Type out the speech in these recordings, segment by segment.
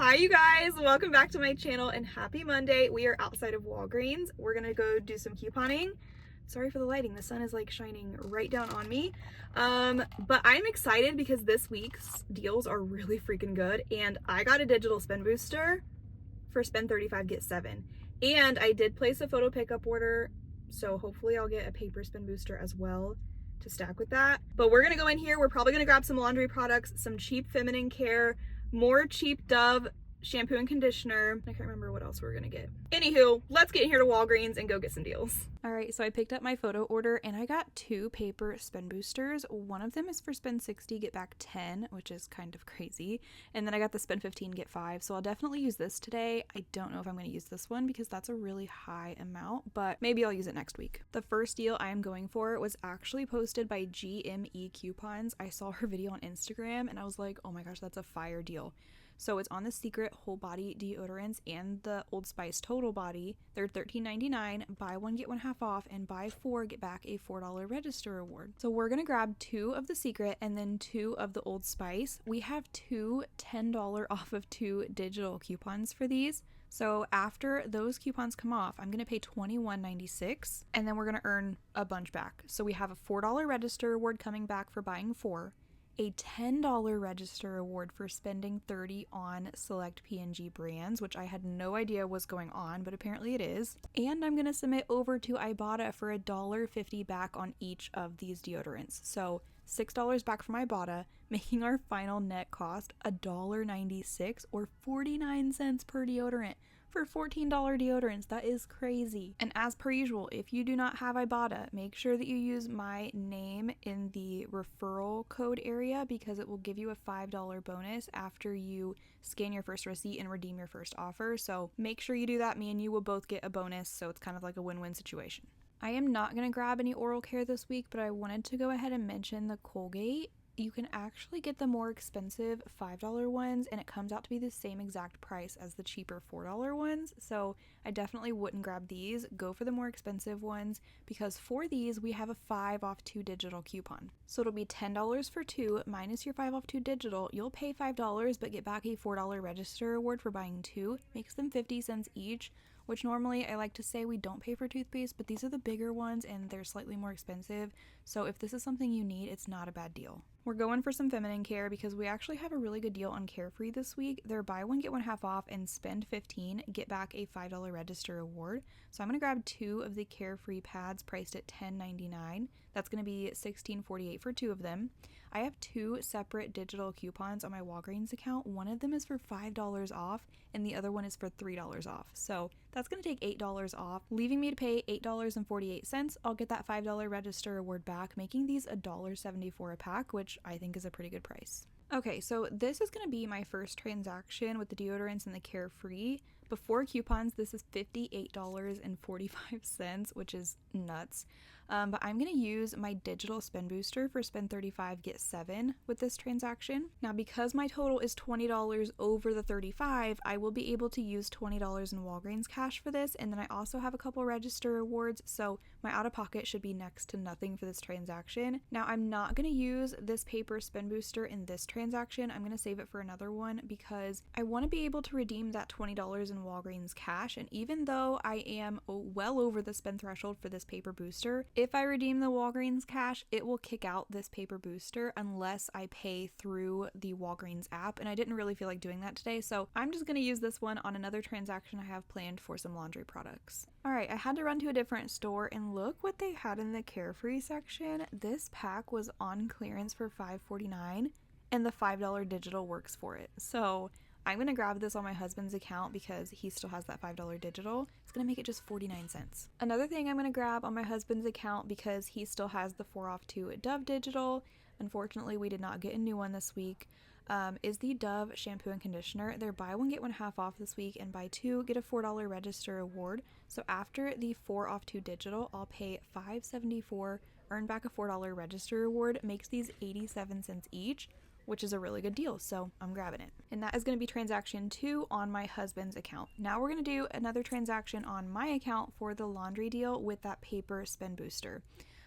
Hi you guys, welcome back to my channel and happy Monday. We are outside of Walgreens. We're gonna go do some couponing. Sorry for the lighting, the sun is like shining right down on me. But I'm excited because this week's deals are really freaking good and I got a digital spend booster for spend 35 get 7. And I did place a photo pickup order, so hopefully I'll get a paper spend booster as well to stack with that. But we're gonna go in here, we're probably gonna grab some laundry products, some cheap feminine care, more cheap Dove shampoo and conditioner. I can't remember what else we're gonna get. Anywho, let's get in here to Walgreens and go get some deals. All right, so I picked up my photo order and I got 2 paper spend boosters. One of them is for spend 60, get back 10, which is kind of crazy. And then I got the spend 15, get 5. So I'll definitely use this today. I don't know if I'm gonna use this one because that's a really high amount, but maybe I'll use it next week. The first deal I am going for was actually posted by GME Coupons. I saw her video on Instagram and I was like, oh my gosh, that's a fire deal. So it's on the Secret whole body deodorants and the Old Spice total body. They're $13.99, buy one get one half off, and buy 4 get back a $4 register reward. So we're gonna grab 2 of the Secret and then 2 of the Old Spice. We have 2 $10 off of 2 digital coupons for these. So after those coupons come off, I'm gonna pay $21.96 and then we're gonna earn a bunch back. So we have a $4 register reward coming back for buying 4, a $10 register reward for spending 30 on select P&G brands, which I had no idea was going on, but apparently it is. And I'm going to submit over to Ibotta for $1.50 back on each of these deodorants. So $6 back from Ibotta, making our final net cost $1.96 or 49 cents per deodorant. For $14 deodorants. That is crazy. And as per usual, if you do not have Ibotta, make sure that you use my name in the referral code area because it will give you a $5 bonus after you scan your first receipt and redeem your first offer. So make sure you do that. Me and you will both get a bonus, so it's kind of like a win-win situation. I am not going to grab any oral care this week, but I wanted to go ahead and mention the Colgate. You can actually get the more expensive $5 ones and it comes out to be the same exact price as the cheaper $4 ones. So I definitely wouldn't grab these. Go for the more expensive ones because for these we have a 5 off 2 digital coupon. So it'll be $10 for 2 minus your 5 off 2 digital. You'll pay $5 but get back a $4 register reward for buying 2. Makes them 50 cents each. Which normally I like to say we don't pay for toothpaste, but these are the bigger ones and they're slightly more expensive. So if this is something you need, it's not a bad deal. We're going for some feminine care because we actually have a really good deal on Carefree this week. They're buy one, get one half off and spend 15, get back a $5 register reward. So I'm going to grab 2 of the Carefree pads priced at $10.99. That's going to be $16.48 for 2 of them. I have 2 separate digital coupons on my Walgreens account. One of them is for $5 off and the other one is for $3 off. So that's going to take $8 off, leaving me to pay $8.48. I'll get that $5 register reward back, making these $1.74 a pack, which I think is a pretty good price. Okay, so this is going to be my first transaction with the deodorants and the Carefree. Before coupons, this is $58.45, which is nuts. But I'm going to use my digital spend booster for spend 35, get 7 with this transaction. Now, because my total is $20 over the 35, I will be able to use $20 in Walgreens cash for this. And then I also have a couple register rewards, so my out-of-pocket should be next to nothing for this transaction. Now, I'm not going to use this paper spend booster in this transaction. I'm going to save it for another one because I want to be able to redeem that $20 in Walgreens cash. And even though I am well over the spend threshold for this paper booster, if I redeem the Walgreens cash, it will kick out this paper booster unless I pay through the Walgreens app, and I didn't really feel like doing that today, so I'm just going to use this one on another transaction I have planned for some laundry products. Alright, I had to run to a different store and look what they had in the Carefree section. This pack was on clearance for $5.49 and the $5 digital works for it. So I'm going to grab this on my husband's account because he still has that $5 digital. It's going to make it just 49 cents. Another thing I'm going to grab on my husband's account because he still has the 4 off 2 Dove digital. Unfortunately, we did not get a new one this week. Is the Dove shampoo and conditioner. They're buy one, get one half off this week and buy 2, get a $4 register reward. So after the 4 off 2 digital, I'll pay $5.74, earn back a $4 register reward, makes these 87 cents each, which is a really good deal, so I'm grabbing it. And that is going to be transaction 2 on my husband's account. Now we're going to do another transaction on my account for the laundry deal with that paper spend booster.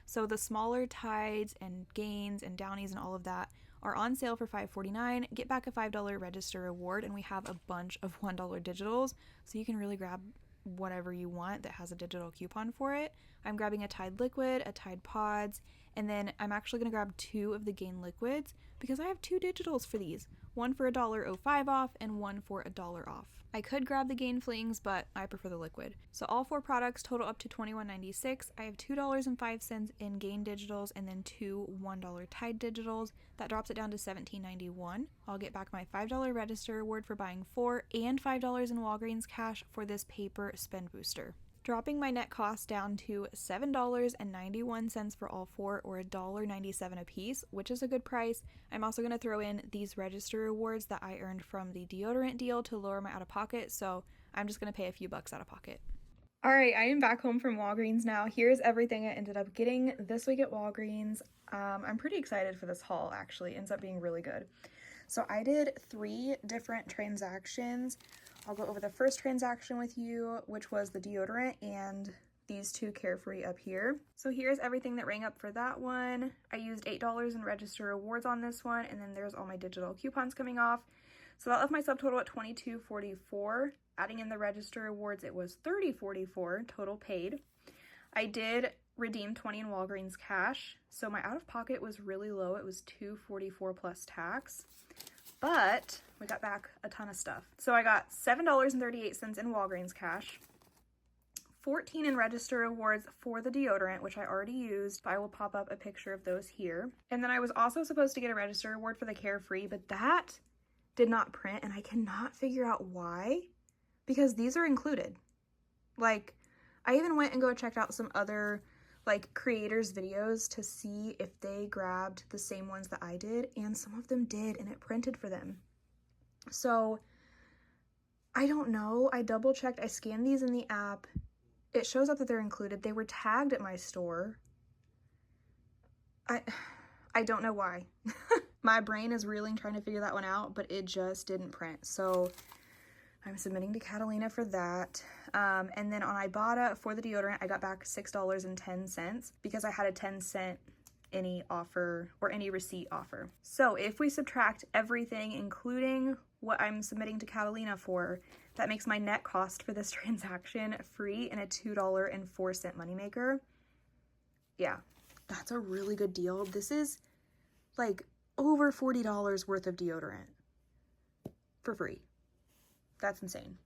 So the smaller Tides and Gains and Downies and all of that are on sale for $5.49. Get back a $5 register reward, and we have a bunch of $1 digitals, so you can really grab whatever you want that has a digital coupon for it. I'm grabbing a Tide liquid, a Tide pods, and then I'm actually going to grab 2 of the Gain liquids because I have 2 digitals for these. One for $1.05 off and one for $1 off. I could grab the Gain flings, but I prefer the liquid. So all 4 products total up to $21.96. I have $2.05 in Gain digitals and then 2 $1 Tide digitals. That drops it down to $17.91. I'll get back my $5 register reward for buying 4 and $5 in Walgreens cash for this paper spend booster, dropping my net cost down to $7.91 for all 4, or $1.97 a piece, which is a good price. I'm also going to throw in these register rewards that I earned from the deodorant deal to lower my out-of-pocket, so I'm just going to pay a few bucks out of pocket. All right, I am back home from Walgreens now. Here's everything I ended up getting this week at Walgreens. I'm pretty excited for this haul, actually. It ends up being really good. So I did 3 different transactions. I'll go over the first transaction with you, which was the deodorant and these 2 Carefree up here. So here's everything that rang up for that one. I used $8 in register rewards on this one, and then there's all my digital coupons coming off. So that left my subtotal at $22.44. Adding in the register rewards, it was $30.44 total paid. I did redeem 20 in Walgreens cash, so my out-of-pocket was really low. It was $2.44 plus tax. But we got back a ton of stuff. So I got $7.38 in Walgreens cash, 14 in register rewards for the deodorant, which I already used. I will pop up a picture of those here. And then I was also supposed to get a register reward for the Carefree, but that did not print, and I cannot figure out why, because these are included. Like, I even went and checked out some other creators' videos to see if they grabbed the same ones that I did, and some of them did, and it printed for them. So I don't know. I double checked. I scanned these in the app. It shows up that they're included. They were tagged at my store. I don't know why. My brain is reeling trying to figure that one out, but it just didn't print. So I'm submitting to Catalina for that. And then on Ibotta for the deodorant, I got back $6.10 because I had a 10-cent any offer or any receipt offer. So if we subtract everything, including what I'm submitting to Catalina for, that makes my net cost for this transaction free and a $2.04 moneymaker. Yeah, that's a really good deal. This is like over $40 worth of deodorant for free. That's insane.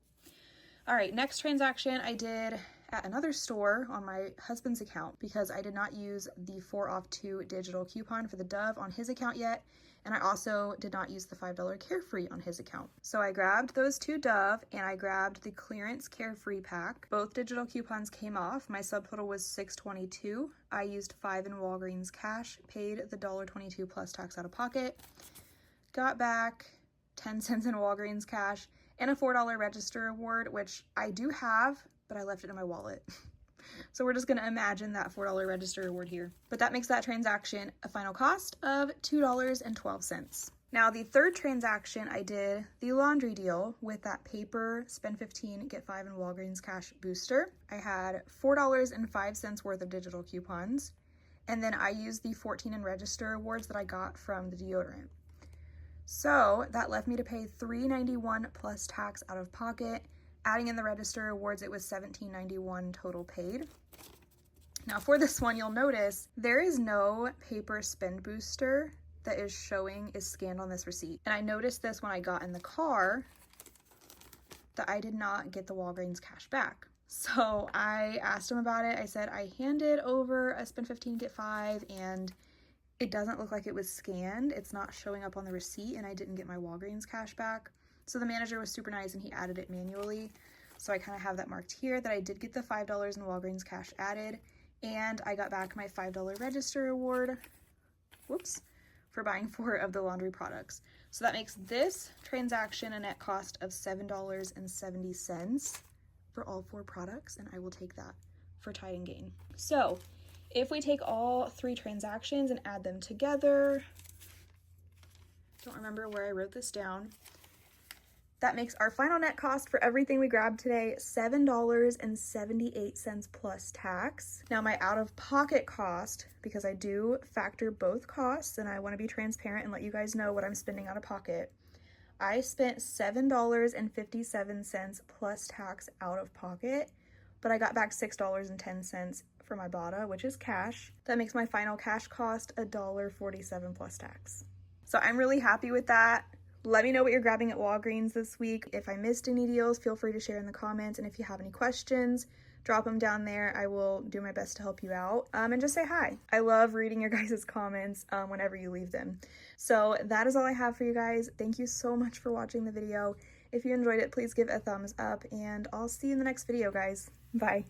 All right, next transaction I did at another store on my husband's account because I did not use the 4 off 2 digital coupon for the Dove on his account yet, and I also did not use the $5 Carefree on his account. So I grabbed those 2 Dove and I grabbed the clearance Carefree pack. Both digital coupons came off. My subtotal was $6.22. I used 5 in Walgreens cash, paid the $1.22 plus tax out of pocket, got back 10 cents in Walgreens cash, and a $4 register reward, which I do have, but I left it in my wallet. So we're just gonna imagine that $4 register reward here. But that makes that transaction a final cost of $2.12. Now the third transaction, I did the laundry deal with that paper spend 15, get 5 in Walgreens cash booster. I had $4.05 worth of digital coupons, and then I used the 14 in register rewards that I got from the deodorant. So that left me to pay $3.91 plus tax out of pocket. Adding in the register rewards, it was $17.91 total paid. Now for this one, you'll notice there is no paper spend booster that is scanned on this receipt. And I noticed this when I got in the car that I did not get the Walgreens cash back. So I asked him about it. I said, I handed over a spend 15, get 5, and it doesn't look like it was scanned. It's not showing up on the receipt, and I didn't get my Walgreens cash back. So the manager was super nice and he added it manually. So I kind of have that marked here that I did get the $5 in Walgreens cash added, and I got back my $5 register reward, for buying 4 of the laundry products. So that makes this transaction a net cost of $7.70 for all 4 products, and I will take that for Tide and Gain. So if we take all 3 transactions and add them together, don't remember where I wrote this down, That makes our final net cost for everything we grabbed today $7.78 plus tax. Now my out-of-pocket cost, because I do factor both costs and I want to be transparent and let you guys know what I'm spending out of pocket, I spent $7.57 plus tax out of pocket, but I got back $6.10 for my BADA, which is cash. That makes my final cash cost $1.47 plus tax. So I'm really happy with that. Let me know what you're grabbing at Walgreens this week. If I missed any deals, feel free to share in the comments. And if you have any questions, drop them down there. I will do my best to help you out. And just say hi. I love reading your guys' comments whenever you leave them. So that is all I have for you guys. Thank you so much for watching the video. If you enjoyed it, please give it a thumbs up and I'll see you in the next video, guys. Bye.